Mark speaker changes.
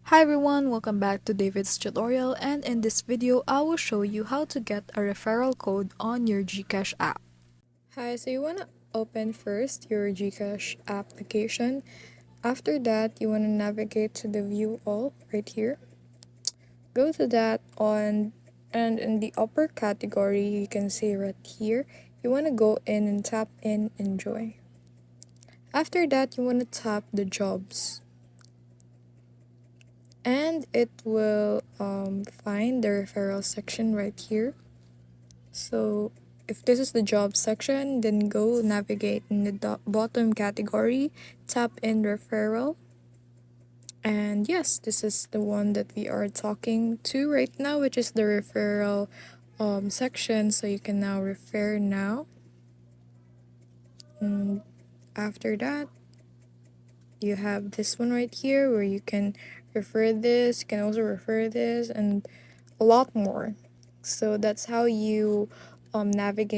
Speaker 1: Hi everyone, welcome back to David's tutorial, and in this video I will show you how to get a referral code on your GCash app. Hi, so you want to open first your GCash application. After that, you want to navigate to the view all right here. Go to that on, and in the upper category you can see right here, you want to go in and tap in enjoy. After that, you want to tap the jobs, and it will find the referral section right here. So if this is the job section, then go navigate in the bottom category, tap in referral, and yes, this is the one that we are talking to right now, which is the referral section. So you can now refer now, and after that you have this one right here where you can refer this, you can also refer this, and a lot more. So that's how you navigate